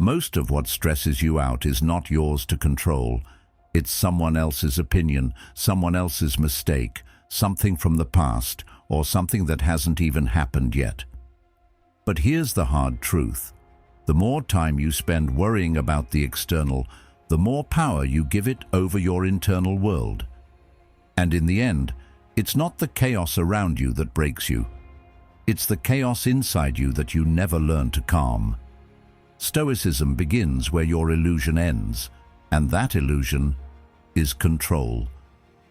Most of what stresses you out is not yours to control. It's someone else's opinion, someone else's mistake, something from the past, or something that hasn't even happened yet. But here's the hard truth. The more time you spend worrying about the external, the more power you give it over your internal world. And in the end, it's not the chaos around you that breaks you. It's the chaos inside you that you never learn to calm. Stoicism begins where your illusion ends, and that illusion is control.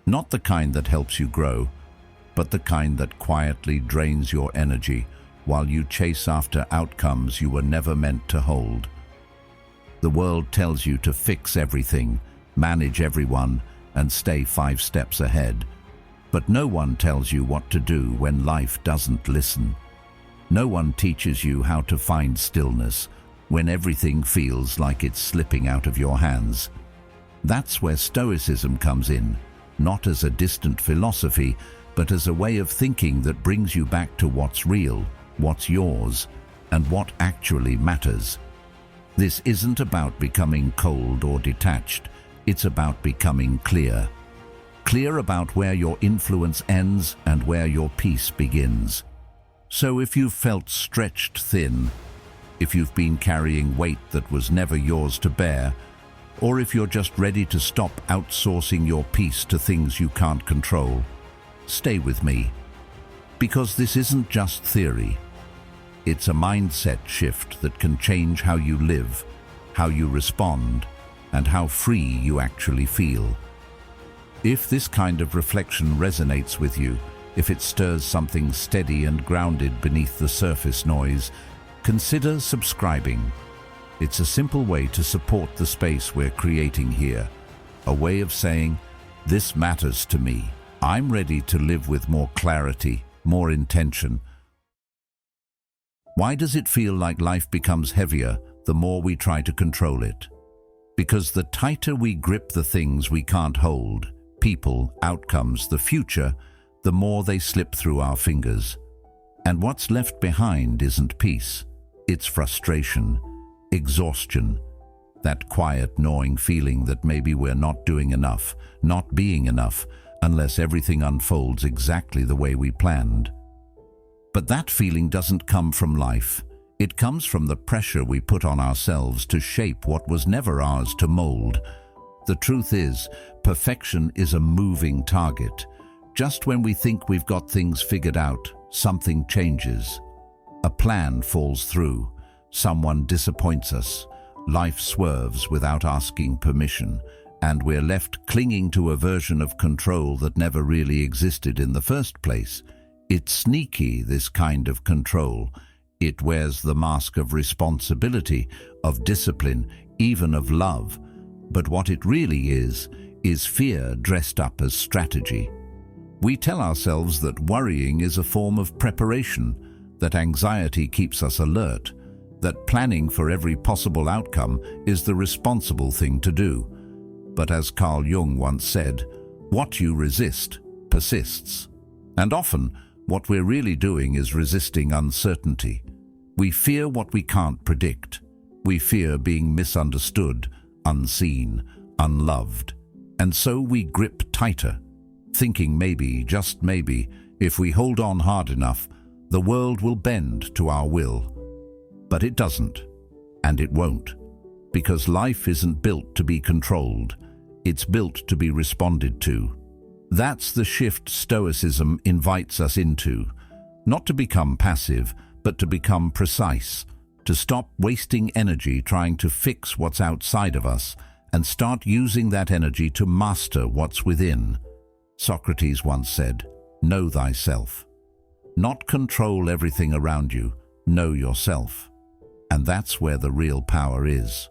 Not the kind that helps you grow, but the kind that quietly drains your energy while you chase after outcomes you were never meant to hold. The world tells you to fix everything, manage everyone, and stay 5 steps ahead. But no one tells you what to do when life doesn't listen. No one teaches you how to find stillness when everything feels like it's slipping out of your hands. That's where Stoicism comes in, not as a distant philosophy, but as a way of thinking that brings you back to what's real, what's yours, and what actually matters. This isn't about becoming cold or detached, it's about becoming clear. Clear about where your influence ends and where your peace begins. So if you've felt stretched thin, if you've been carrying weight that was never yours to bear, or if you're just ready to stop outsourcing your peace to things you can't control, stay with me. Because this isn't just theory. It's a mindset shift that can change how you live, how you respond, and how free you actually feel. If this kind of reflection resonates with you, if it stirs something steady and grounded beneath the surface noise, consider subscribing. It's a simple way to support the space we're creating here, a way of saying, this matters to me. I'm ready to live with more clarity, more intention. Why does it feel like life becomes heavier the more we try to control it? Because the tighter we grip the things we can't hold, people, outcomes, the future, the more they slip through our fingers. And what's left behind isn't peace. It's frustration, exhaustion, that quiet, gnawing feeling that maybe we're not doing enough, not being enough, unless everything unfolds exactly the way we planned. But that feeling doesn't come from life. It comes from the pressure we put on ourselves to shape what was never ours to mold. The truth is, perfection is a moving target. Just when we think we've got things figured out, something changes. A plan falls through, someone disappoints us, life swerves without asking permission, and we're left clinging to a version of control that never really existed in the first place. It's sneaky, this kind of control. It wears the mask of responsibility, of discipline, even of love. But what it really is fear dressed up as strategy. We tell ourselves that worrying is a form of preparation, that anxiety keeps us alert, that planning for every possible outcome is the responsible thing to do. But as Carl Jung once said, what you resist persists. And often, what we're really doing is resisting uncertainty. We fear what we can't predict. We fear being misunderstood, unseen, unloved. And so we grip tighter, thinking maybe, just maybe, if we hold on hard enough, the world will bend to our will. But it doesn't, and it won't, because life isn't built to be controlled. It's built to be responded to. That's the shift Stoicism invites us into, not to become passive, but to become precise, to stop wasting energy trying to fix what's outside of us and start using that energy to master what's within. Socrates once said, "Know thyself." Not control everything around you, know yourself. And that's where the real power is.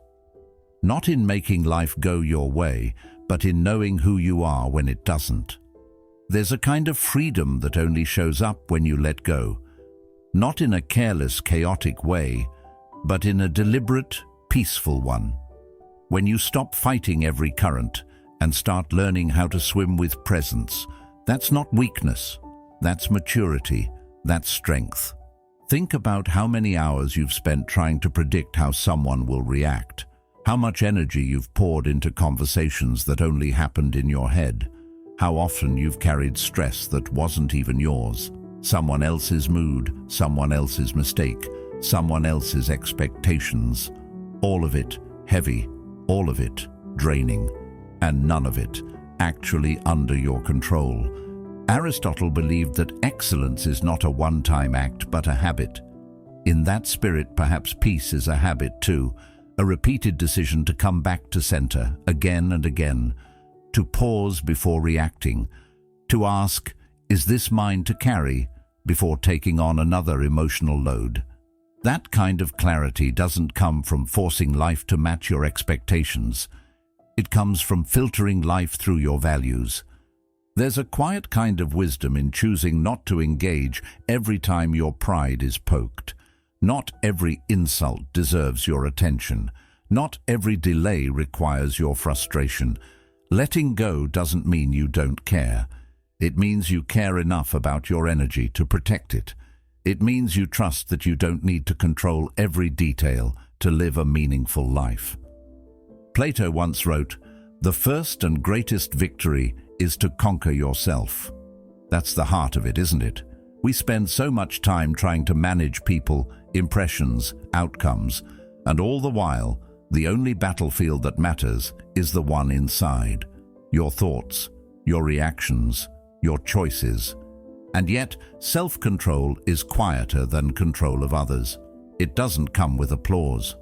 Not in making life go your way, but in knowing who you are when it doesn't. There's a kind of freedom that only shows up when you let go. Not in a careless, chaotic way, but in a deliberate, peaceful one. When you stop fighting every current and start learning how to swim with presence, that's not weakness, that's maturity, that's strength. Think about how many hours you've spent trying to predict how someone will react, how much energy you've poured into conversations that only happened in your head, how often you've carried stress that wasn't even yours, someone else's mood, someone else's mistake, someone else's expectations. All of it heavy, all of it draining, and none of it actually under your control. Aristotle believed that excellence is not a one-time act but a habit. In that spirit, perhaps peace is a habit too, a repeated decision to come back to center again and again, to pause before reacting, to ask, is this mine to carry, before taking on another emotional load. That kind of clarity doesn't come from forcing life to match your expectations. It comes from filtering life through your values. There's a quiet kind of wisdom in choosing not to engage every time your pride is poked. Not every insult deserves your attention. Not every delay requires your frustration. Letting go doesn't mean you don't care. It means you care enough about your energy to protect it. It means you trust that you don't need to control every detail to live a meaningful life. Plato once wrote, "The first and greatest victory is to conquer yourself." That's the heart of it, isn't it? We spend so much time trying to manage people, impressions, outcomes, and all the while, the only battlefield that matters is the one inside. Your thoughts, your reactions, your choices. And yet, self-control is quieter than control of others. It doesn't come with applause.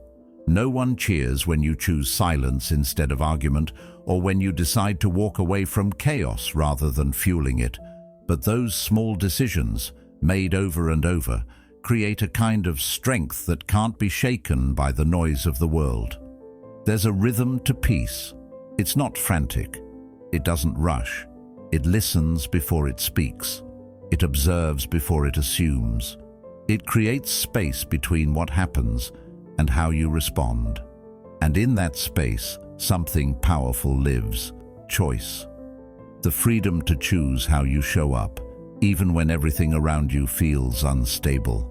No one cheers when you choose silence instead of argument, or when you decide to walk away from chaos rather than fueling it. But those small decisions, made over and over, create a kind of strength that can't be shaken by the noise of the world. There's a rhythm to peace. It's not frantic. It doesn't rush. It listens before it speaks. It observes before it assumes. It creates space between what happens and how you respond. And in that space, something powerful lives: choice. The freedom to choose how you show up, even when everything around you feels unstable.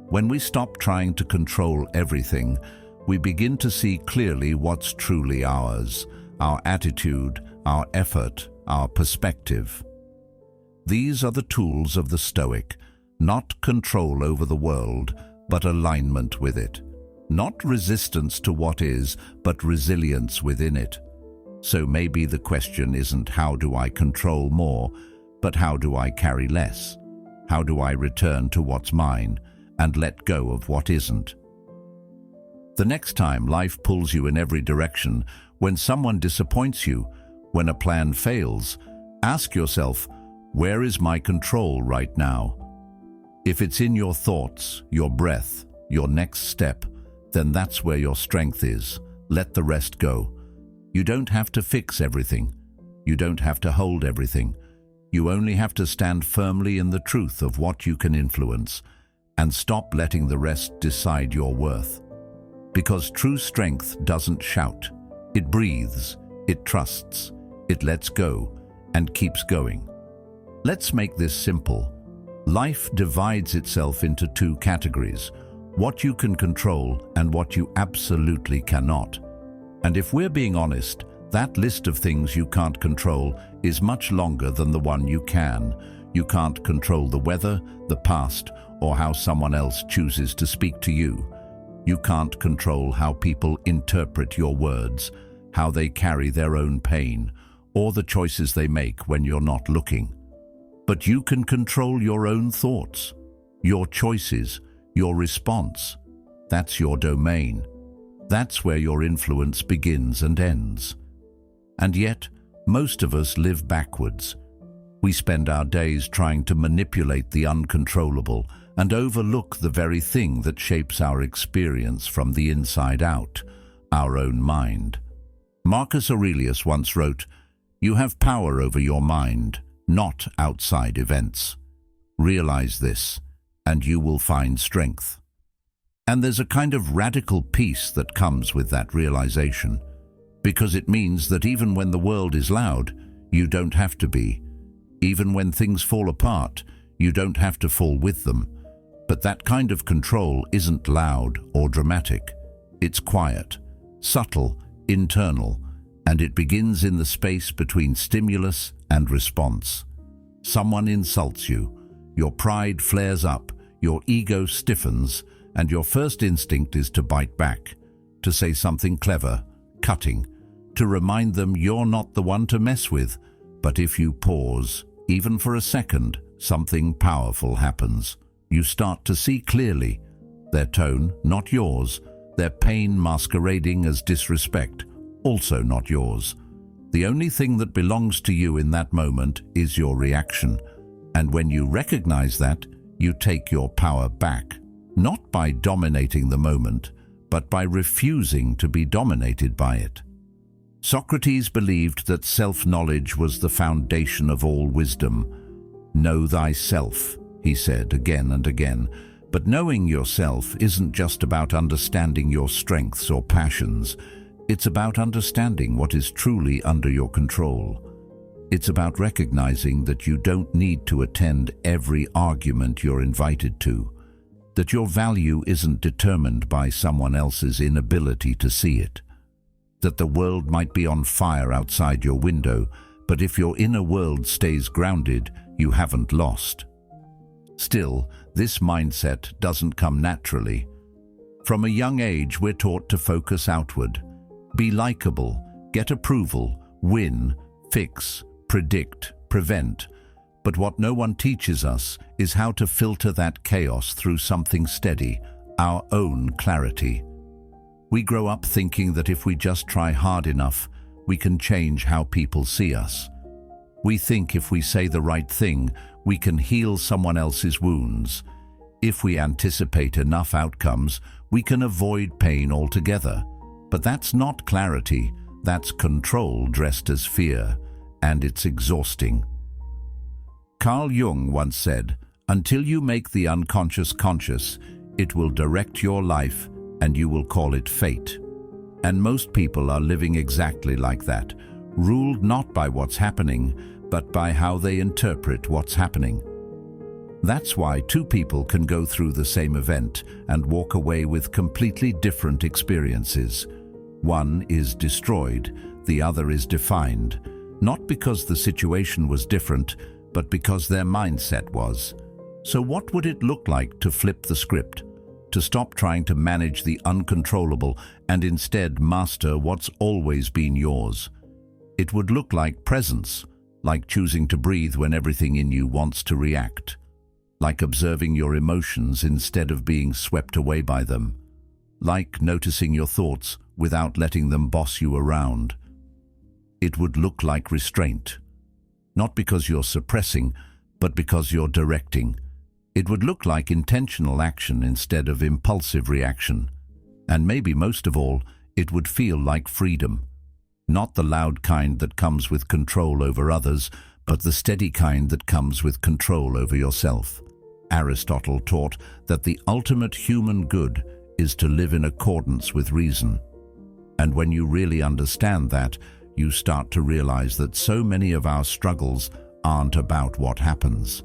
When we stop trying to control everything, we begin to see clearly what's truly ours: our attitude, our effort, our perspective. These are the tools of the Stoic, not control over the world, but alignment with it. Not resistance to what is, but resilience within it. So maybe the question isn't how do I control more, but how do I carry less? How do I return to what's mine and let go of what isn't? The next time life pulls you in every direction, when someone disappoints you, when a plan fails, ask yourself, where is my control right now? If it's in your thoughts, your breath, your next step, then that's where your strength is. Let the rest go. You don't have to fix everything. You don't have to hold everything. You only have to stand firmly in the truth of what you can influence and stop letting the rest decide your worth. Because true strength doesn't shout. It breathes, it trusts, it lets go, and keeps going. Let's make this simple. Life divides itself into two categories: what you can control and what you absolutely cannot. And if we're being honest, that list of things you can't control is much longer than the one you can. You can't control the weather, the past, or how someone else chooses to speak to you. You can't control how people interpret your words, how they carry their own pain, or the choices they make when you're not looking. But you can control your own thoughts, your choices, your response. That's your domain. That's where your influence begins and ends. And yet, most of us live backwards. We spend our days trying to manipulate the uncontrollable and overlook the very thing that shapes our experience from the inside out, our own mind. Marcus Aurelius once wrote, "You have power over your mind, not outside events. Realize this, and you will find strength." And there's a kind of radical peace that comes with that realization, because it means that even when the world is loud, you don't have to be. Even when things fall apart, you don't have to fall with them. But that kind of control isn't loud or dramatic. It's quiet, subtle, internal, and it begins in the space between stimulus and response. Someone insults you, your pride flares up, your ego stiffens, and your first instinct is to bite back, to say something clever, cutting, to remind them you're not the one to mess with. But if you pause, even for a second, something powerful happens. You start to see clearly. Their tone, not yours. Their pain masquerading as disrespect, also not yours. The only thing that belongs to you in that moment is your reaction. And when you recognize that, you take your power back. Not by dominating the moment, but by refusing to be dominated by it. Socrates believed that self-knowledge was the foundation of all wisdom. Know thyself, he said again and again. But knowing yourself isn't just about understanding your strengths or passions. It's about understanding what is truly under your control. It's about recognizing that you don't need to attend every argument you're invited to, that your value isn't determined by someone else's inability to see it, that the world might be on fire outside your window, but if your inner world stays grounded, you haven't lost. Still, this mindset doesn't come naturally. From a young age, we're taught to focus outward. Be likable, get approval, win, fix, predict, prevent. But what no one teaches us is how to filter that chaos through something steady, our own clarity. We grow up thinking that if we just try hard enough, we can change how people see us. We think if we say the right thing, we can heal someone else's wounds. If we anticipate enough outcomes, we can avoid pain altogether. But that's not clarity, that's control dressed as fear, and it's exhausting. Carl Jung once said, "Until you make the unconscious conscious, it will direct your life and you will call it fate." And most people are living exactly like that, ruled not by what's happening, but by how they interpret what's happening. That's why two people can go through the same event and walk away with completely different experiences. One is destroyed, the other is defined, not because the situation was different, but because their mindset was. So what would it look like to flip the script? To stop trying to manage the uncontrollable and instead master what's always been yours? It would look like presence, like choosing to breathe when everything in you wants to react, like observing your emotions instead of being swept away by them, like noticing your thoughts without letting them boss you around. It would look like restraint, not because you're suppressing, but because you're directing. It would look like intentional action instead of impulsive reaction. And maybe most of all, it would feel like freedom. Not the loud kind that comes with control over others, but the steady kind that comes with control over yourself. Aristotle taught that the ultimate human good is to live in accordance with reason. And when you really understand that, you start to realize that so many of our struggles aren't about what happens.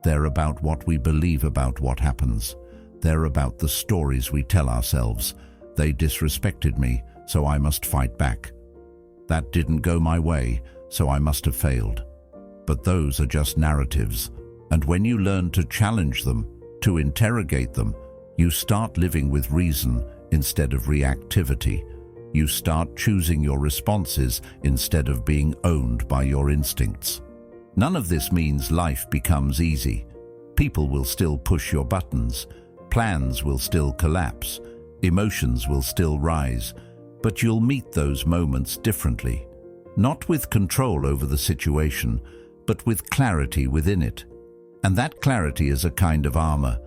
They're about what we believe about what happens. They're about the stories we tell ourselves. They disrespected me, so I must fight back. That didn't go my way, so I must have failed. But those are just narratives. And when you learn to challenge them, to interrogate them, you start living with reason instead of reactivity. You start choosing your responses instead of being owned by your instincts. None of this means life becomes easy. People will still push your buttons. Plans will still collapse. Emotions will still rise. But you'll meet those moments differently. Not with control over the situation, but with clarity within it. And that clarity is a kind of armor.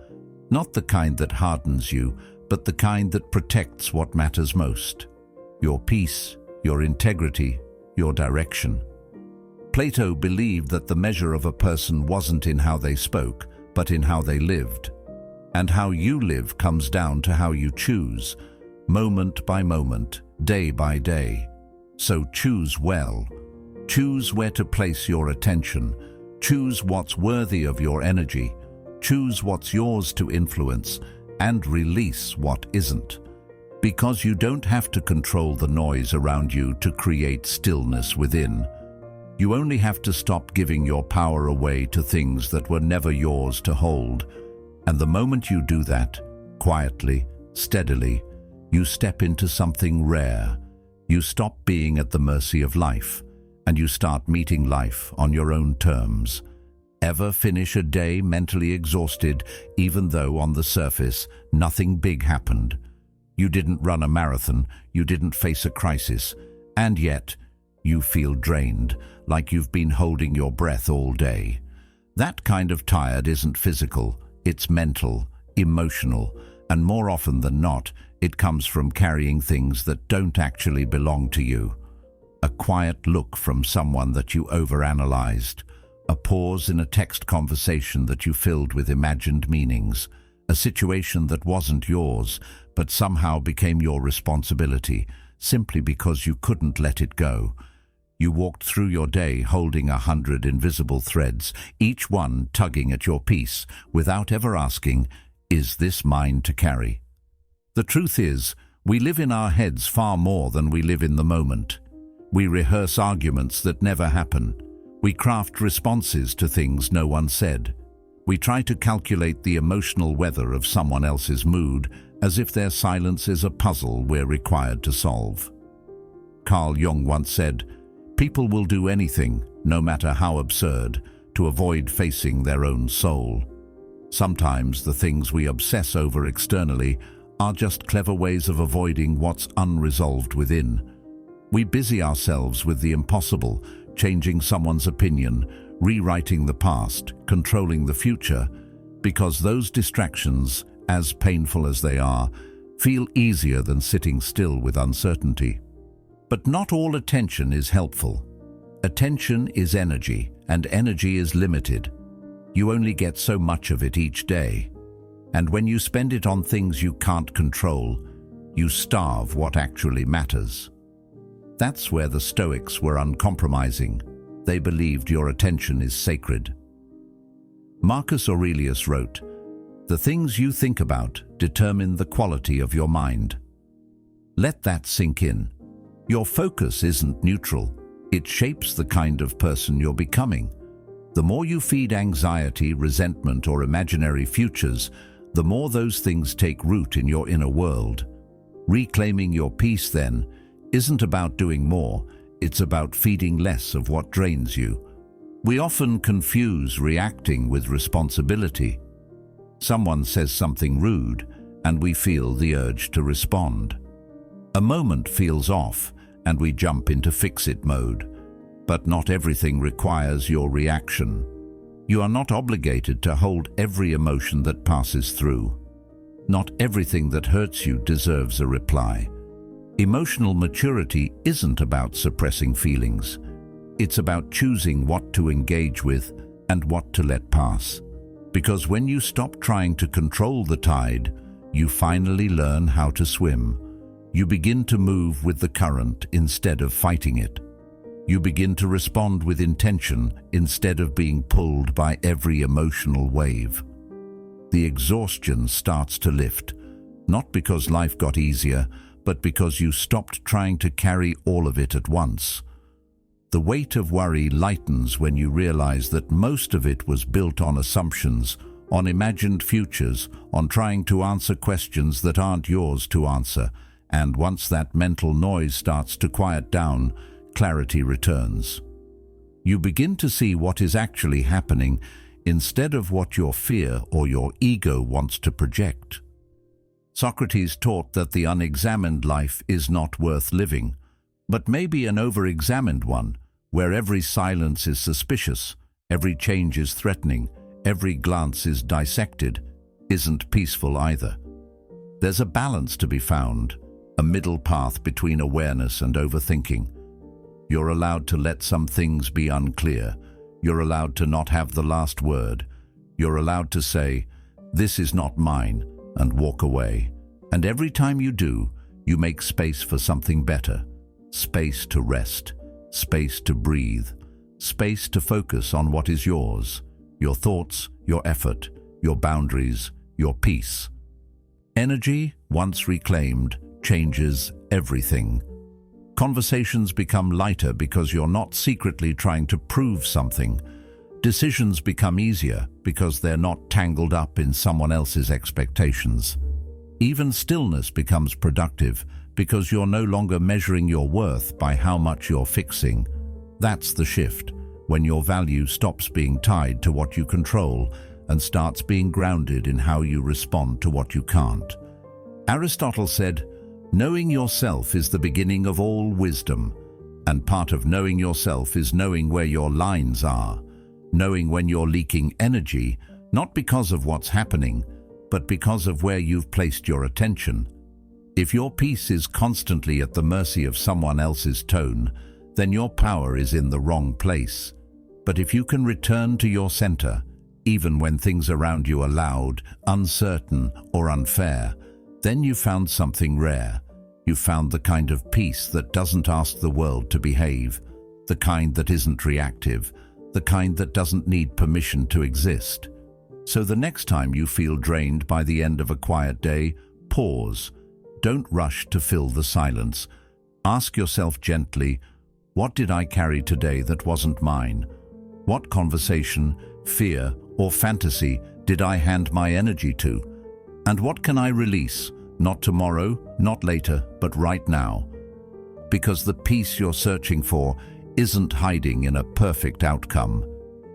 Not the kind that hardens you, but the kind that protects what matters most. Your peace, your integrity, your direction. Plato believed that the measure of a person wasn't in how they spoke, but in how they lived. And how you live comes down to how you choose, moment by moment, day by day. So choose well. Choose where to place your attention. Choose what's worthy of your energy. choose what's yours to influence, and release what isn't. Because you don't have to control the noise around you to create stillness within. You only have to stop giving your power away to things that were never yours to hold. And the moment you do that, quietly, steadily, you step into something rare. You stop being at the mercy of life, and you start meeting life on your own terms. Ever finish a day mentally exhausted, even though on the surface nothing big happened? You didn't run a marathon, you didn't face a crisis, and yet you feel drained, like you've been holding your breath all day. That kind of tired isn't physical, it's mental, emotional, and more often than not, it comes from carrying things that don't actually belong to you. A quiet look from someone that you overanalyzed, a pause in a text conversation that you filled with imagined meanings, a situation that wasn't yours, but somehow became your responsibility, simply because you couldn't let it go. You walked through your day holding 100 invisible threads, each one tugging at your peace, without ever asking, "Is this mine to carry?" The truth is, we live in our heads far more than we live in the moment. We rehearse arguments that never happen. We craft responses to things no one said. We try to calculate the emotional weather of someone else's mood, as if their silence is a puzzle we're required to solve. Carl Jung once said, "People will do anything, no matter how absurd, to avoid facing their own soul." Sometimes the things we obsess over externally are just clever ways of avoiding what's unresolved within. We busy ourselves with the impossible, changing someone's opinion, rewriting the past, controlling the future, because those distractions, as painful as they are, feel easier than sitting still with uncertainty. But not all attention is helpful. Attention is energy, and energy is limited. You only get so much of it each day. And when you spend it on things you can't control, you starve what actually matters. That's where the Stoics were uncompromising. They believed your attention is sacred. Marcus Aurelius wrote, "The things you think about determine the quality of your mind." Let that sink in. Your focus isn't neutral. It shapes the kind of person you're becoming. The more you feed anxiety, resentment, or imaginary futures, the more those things take root in your inner world. Reclaiming your peace, then, isn't about doing more, it's about feeding less of what drains you. We often confuse reacting with responsibility. Someone says something rude, and we feel the urge to respond. A moment feels off, and we jump into fix-it mode. But not everything requires your reaction. You are not obligated to hold every emotion that passes through. Not everything that hurts you deserves a reply. Emotional maturity isn't about suppressing feelings. It's about choosing what to engage with and what to let pass. Because when you stop trying to control the tide, you finally learn how to swim. You begin to move with the current instead of fighting it. You begin to respond with intention instead of being pulled by every emotional wave. The exhaustion starts to lift, not because life got easier, but because you stopped trying to carry all of it at once. The weight of worry lightens when you realize that most of it was built on assumptions, on imagined futures, on trying to answer questions that aren't yours to answer. And once that mental noise starts to quiet down, clarity returns. You begin to see what is actually happening instead of what your fear or your ego wants to project. Socrates taught that the unexamined life is not worth living, but maybe an over-examined one, where every silence is suspicious, every change is threatening, every glance is dissected, isn't peaceful either. There's a balance to be found, a middle path between awareness and overthinking. You're allowed to let some things be unclear. You're allowed to not have the last word. You're allowed to say, "This is not mine," and walk away. And every time you do, you make space for something better. Space to rest, space to breathe, space to focus on what is yours, your thoughts, your effort, your boundaries, your peace. Energy, once reclaimed, changes everything. Conversations become lighter because you're not secretly trying to prove something. Decisions become easier because they're not tangled up in someone else's expectations. Even stillness becomes productive because you're no longer measuring your worth by how much you're fixing. That's the shift, when your value stops being tied to what you control and starts being grounded in how you respond to what you can't. Aristotle said, "Knowing yourself is the beginning of all wisdom, and part of knowing yourself is knowing where your lines are, knowing when you're leaking energy, not because of what's happening, but because of where you've placed your attention. If your peace is constantly at the mercy of someone else's tone, then your power is in the wrong place. But if you can return to your center, even when things around you are loud, uncertain, or unfair, then you've found something rare. You've found the kind of peace that doesn't ask the world to behave, the kind that isn't reactive, the kind that doesn't need permission to exist. So the next time you feel drained by the end of a quiet day, pause. Don't rush to fill the silence. Ask yourself gently, what did I carry today that wasn't mine? What conversation, fear, or fantasy did I hand my energy to? And what can I release? Not tomorrow, not later, but right now. Because the peace you're searching for isn't hiding in a perfect outcome.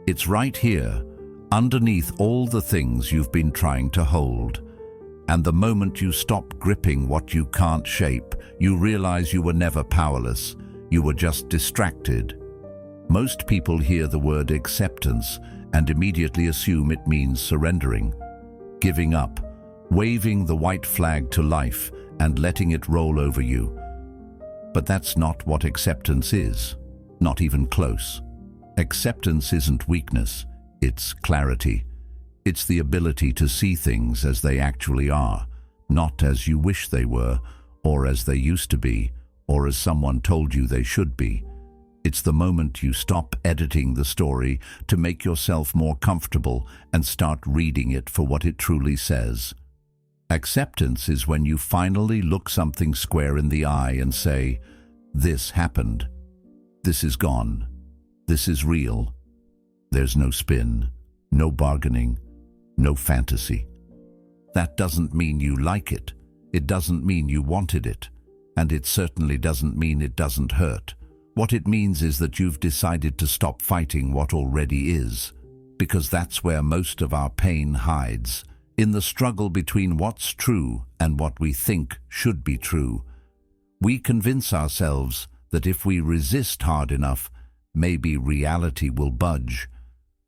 It's right here, underneath all the things you've been trying to hold. And the moment you stop gripping what you can't shape, you realize you were never powerless. You were just distracted. Most people hear the word acceptance and immediately assume it means surrendering, giving up, waving the white flag to life and letting it roll over you. But that's not what acceptance is, not even close. Acceptance isn't weakness, it's clarity. It's the ability to see things as they actually are, not as you wish they were, or as they used to be, or as someone told you they should be. It's the moment you stop editing the story to make yourself more comfortable and start reading it for what it truly says. Acceptance is when you finally look something square in the eye and say, "This happened. This is gone. This is real." There's no spin, no bargaining, no fantasy. That doesn't mean you like it. It doesn't mean you wanted it. And it certainly doesn't mean it doesn't hurt. What it means is that you've decided to stop fighting what already is. Because that's where most of our pain hides, in the struggle between what's true and what we think should be true. We convince ourselves that if we resist hard enough, maybe reality will budge.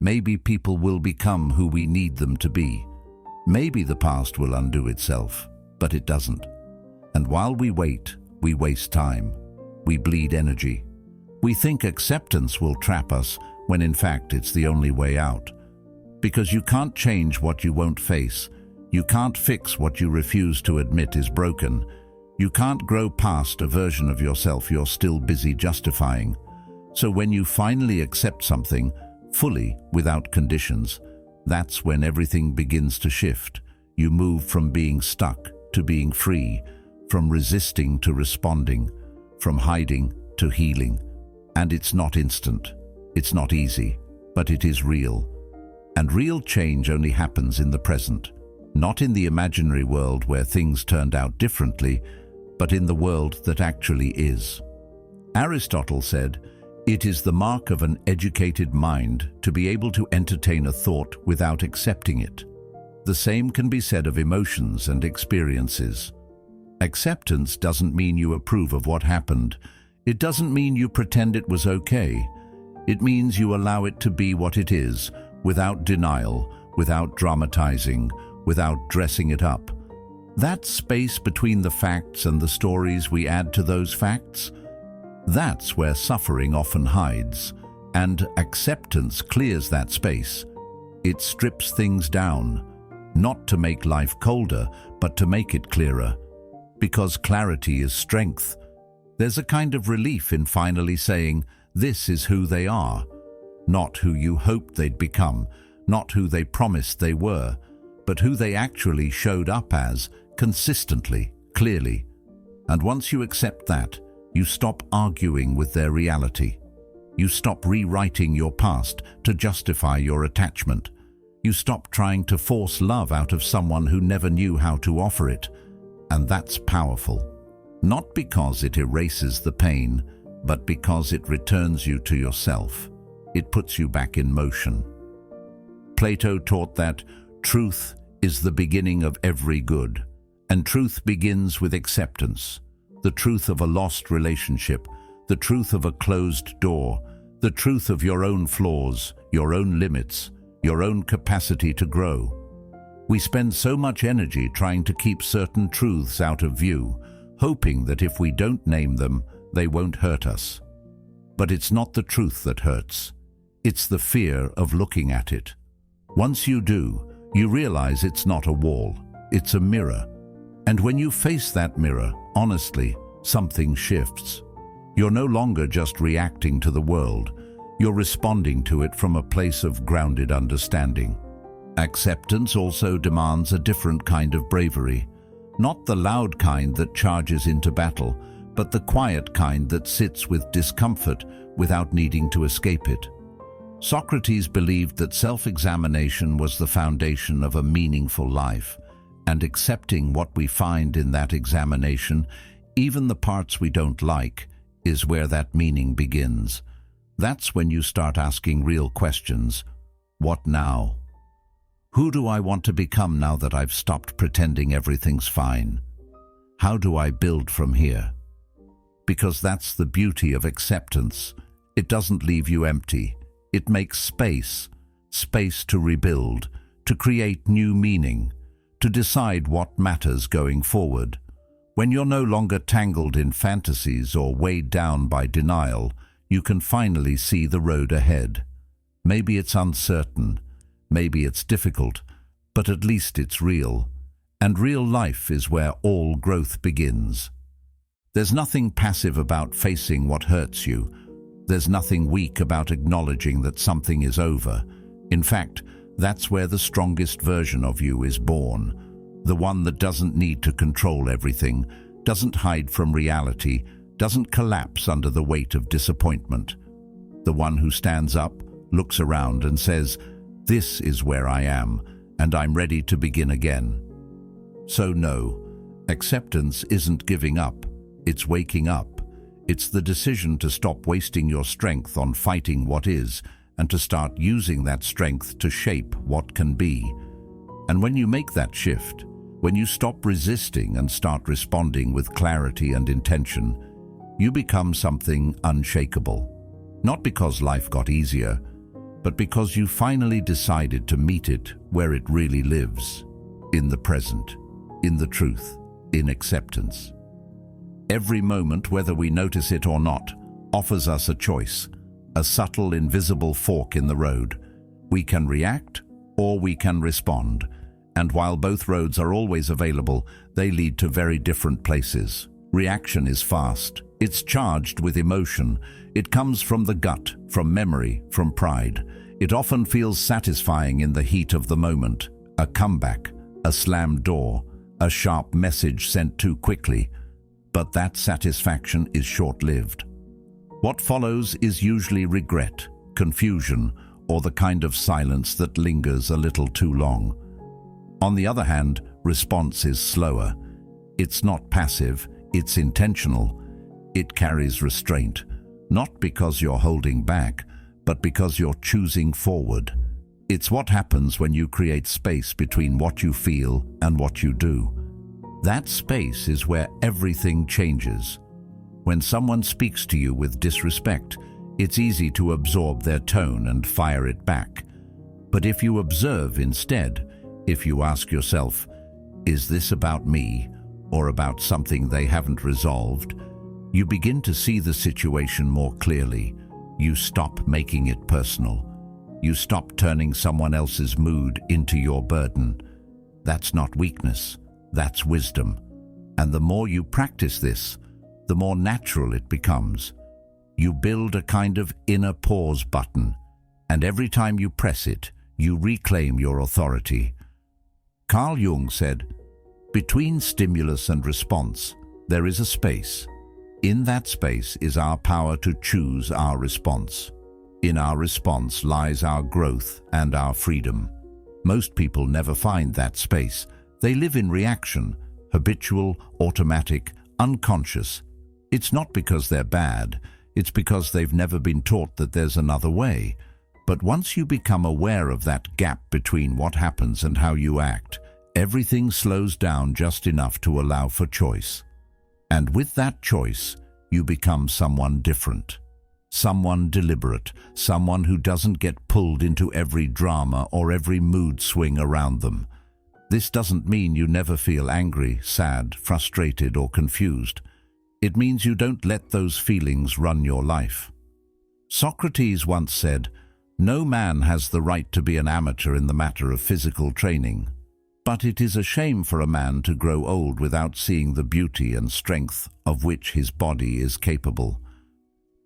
Maybe people will become who we need them to be. Maybe the past will undo itself, but it doesn't. And while we wait, we waste time. We bleed energy. We think acceptance will trap us, when in fact it's the only way out. Because you can't change what you won't face. You can't fix what you refuse to admit is broken. You can't grow past a version of yourself you're still busy justifying. So when you finally accept something, fully, without conditions, that's when everything begins to shift. You move from being stuck to being free, from resisting to responding, from hiding to healing. And it's not instant, it's not easy, but it is real. And real change only happens in the present, not in the imaginary world where things turned out differently, but in the world that actually is. Aristotle said, "It is the mark of an educated mind to be able to entertain a thought without accepting it." The same can be said of emotions and experiences. Acceptance doesn't mean you approve of what happened. It doesn't mean you pretend it was okay. It means you allow it to be what it is, without denial, without dramatizing, without dressing it up. That space between the facts and the stories we add to those facts, that's where suffering often hides, and acceptance clears that space. It strips things down, not to make life colder, but to make it clearer. Because clarity is strength. There's a kind of relief in finally saying, this is who they are, not who you hoped they'd become, not who they promised they were, but who they actually showed up as, consistently, clearly. And once you accept that, you stop arguing with their reality. You stop rewriting your past to justify your attachment. You stop trying to force love out of someone who never knew how to offer it. And that's powerful. Not because it erases the pain, but because it returns you to yourself. It puts you back in motion. Plato taught that truth is the beginning of every good, and truth begins with acceptance. The truth of a lost relationship, the truth of a closed door, the truth of your own flaws, your own limits, your own capacity to grow. We spend so much energy trying to keep certain truths out of view, hoping that if we don't name them, they won't hurt us. But it's not the truth that hurts. It's the fear of looking at it. Once you do, you realize it's not a wall, it's a mirror. And when you face that mirror, honestly, something shifts. You're no longer just reacting to the world. You're responding to it from a place of grounded understanding. Acceptance also demands a different kind of bravery. Not the loud kind that charges into battle, but the quiet kind that sits with discomfort without needing to escape it. Socrates believed that self-examination was the foundation of a meaningful life, and accepting what we find in that examination, even the parts we don't like, is where that meaning begins. That's when you start asking real questions. What now? Who do I want to become now that I've stopped pretending everything's fine? How do I build from here? Because that's the beauty of acceptance. It doesn't leave you empty. It makes space to rebuild, to create new meaning, to decide what matters going forward. When you're no longer tangled in fantasies or weighed down by denial, you can finally see the road ahead. Maybe it's uncertain, maybe it's difficult, but at least it's real. And real life is where all growth begins. There's nothing passive about facing what hurts you. There's nothing weak about acknowledging that something is over. In fact, that's where the strongest version of you is born. The one that doesn't need to control everything, doesn't hide from reality, doesn't collapse under the weight of disappointment. The one who stands up, looks around and says, "This is where I am, and I'm ready to begin again." So no, acceptance isn't giving up, it's waking up. It's the decision to stop wasting your strength on fighting what is, and to start using that strength to shape what can be. And when you make that shift, when you stop resisting and start responding with clarity and intention, you become something unshakable. Not because life got easier, but because you finally decided to meet it where it really lives, in the present, in the truth, in acceptance. Every moment, whether we notice it or not, offers us a choice, a subtle, invisible fork in the road. We can react or we can respond, and while both roads are always available, they lead to very different places. Reaction is fast. It's charged with emotion. It comes from the gut, from memory, from pride. It often feels satisfying in the heat of the moment. A comeback, a slammed door, a sharp message sent too quickly. But that satisfaction is short-lived. What follows is usually regret, confusion, or the kind of silence that lingers a little too long. On the other hand, response is slower. It's not passive, it's intentional. It carries restraint, not because you're holding back, but because you're choosing forward. It's what happens when you create space between what you feel and what you do. That space is where everything changes. When someone speaks to you with disrespect, it's easy to absorb their tone and fire it back. But if you observe instead, if you ask yourself, is this about me or about something they haven't resolved, you begin to see the situation more clearly. You stop making it personal. You stop turning someone else's mood into your burden. That's not weakness. That's wisdom. And the more you practice this, the more natural it becomes. You build a kind of inner pause button, and every time you press it, you reclaim your authority. Carl Jung said, "Between stimulus and response, there is a space. In that space is our power to choose our response. In our response lies our growth and our freedom." Most people never find that space. They live in reaction, habitual, automatic, unconscious. It's not because they're bad, it's because they've never been taught that there's another way. But once you become aware of that gap between what happens and how you act, everything slows down just enough to allow for choice. And with that choice, you become someone different. Someone deliberate, someone who doesn't get pulled into every drama or every mood swing around them. This doesn't mean you never feel angry, sad, frustrated, or confused. It means you don't let those feelings run your life. Socrates once said, "No man has the right to be an amateur in the matter of physical training. But it is a shame for a man to grow old without seeing the beauty and strength of which his body is capable."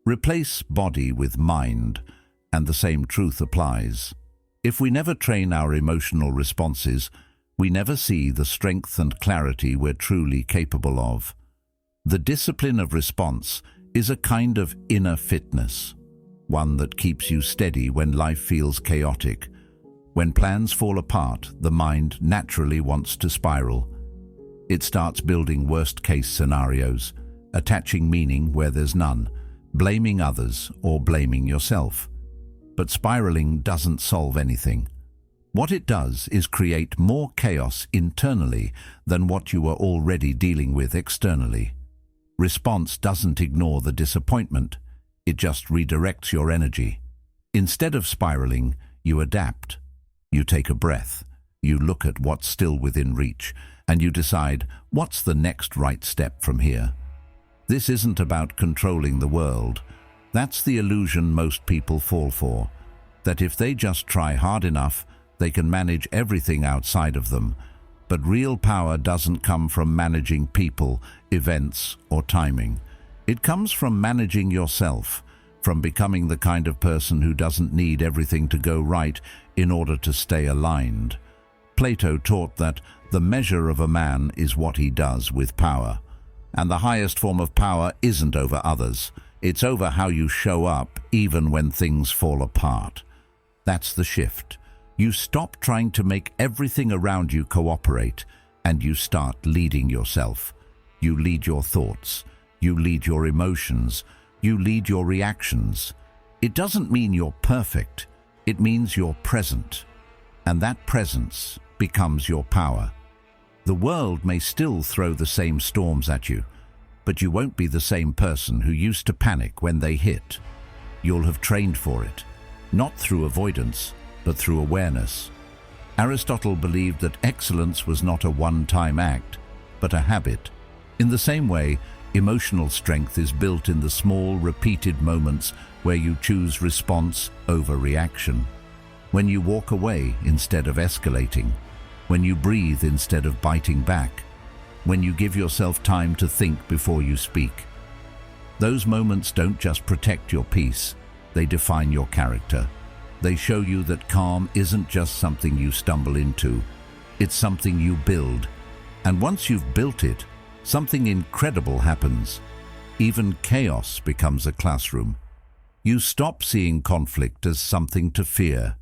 Replace body with mind, and the same truth applies. If we never train our emotional responses, we never see the strength and clarity we're truly capable of. The discipline of response is a kind of inner fitness, one that keeps you steady when life feels chaotic. When plans fall apart, the mind naturally wants to spiral. It starts building worst-case scenarios, attaching meaning where there's none, blaming others or blaming yourself. But spiraling doesn't solve anything. What it does is create more chaos internally than what you are already dealing with externally. Response doesn't ignore the disappointment, it just redirects your energy. Instead of spiraling, you adapt. You take a breath, you look at what's still within reach, and you decide, what's the next right step from here? This isn't about controlling the world. That's the illusion most people fall for, that if they just try hard enough, they can manage everything outside of them. But real power doesn't come from managing people, events, or timing. It comes from managing yourself, from becoming the kind of person who doesn't need everything to go right in order to stay aligned. Plato taught that the measure of a man is what he does with power. And the highest form of power isn't over others. It's over how you show up even when things fall apart. That's the shift. You stop trying to make everything around you cooperate, and you start leading yourself. You lead your thoughts. You lead your emotions. You lead your reactions. It doesn't mean you're perfect. It means you're present. And that presence becomes your power. The world may still throw the same storms at you, but you won't be the same person who used to panic when they hit. You'll have trained for it, not through avoidance, but through awareness. Aristotle believed that excellence was not a one-time act, but a habit. In the same way, emotional strength is built in the small, repeated moments where you choose response over reaction. When you walk away instead of escalating. When you breathe instead of biting back. When you give yourself time to think before you speak. Those moments don't just protect your peace, they define your character. They show you that calm isn't just something you stumble into, it's something you build. And once you've built it, something incredible happens. Even chaos becomes a classroom. You stop seeing conflict as something to fear.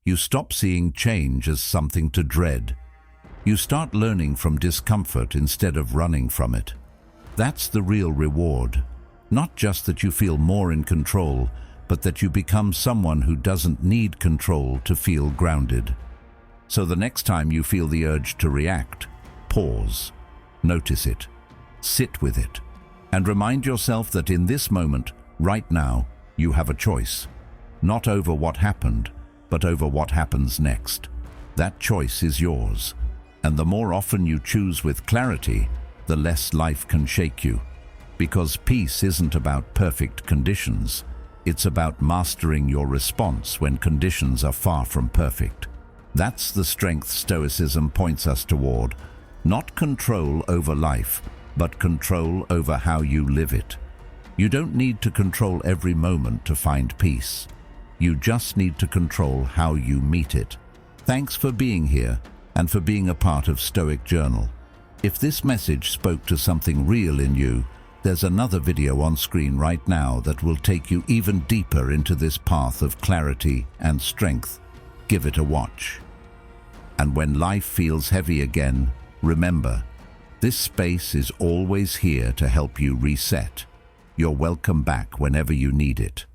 You stop seeing change as something to dread. You start learning from discomfort instead of running from it. That's the real reward. Not just that you feel more in control, but that you become someone who doesn't need control to feel grounded. So the next time you feel the urge to react, pause, notice it, sit with it, and remind yourself that in this moment, right now, you have a choice. Not over what happened, but over what happens next. That choice is yours. And the more often you choose with clarity, the less life can shake you. Because peace isn't about perfect conditions. It's about mastering your response when conditions are far from perfect. That's the strength Stoicism points us toward. Not control over life, but control over how you live it. You don't need to control every moment to find peace. You just need to control how you meet it. Thanks for being here. and for being a part of Stoic Journal. If this message spoke to something real in you, there's another video on screen right now that will take you even deeper into this path of clarity and strength. Give it a watch. And when life feels heavy again, remember, this space is always here to help you reset. You're welcome back whenever you need it.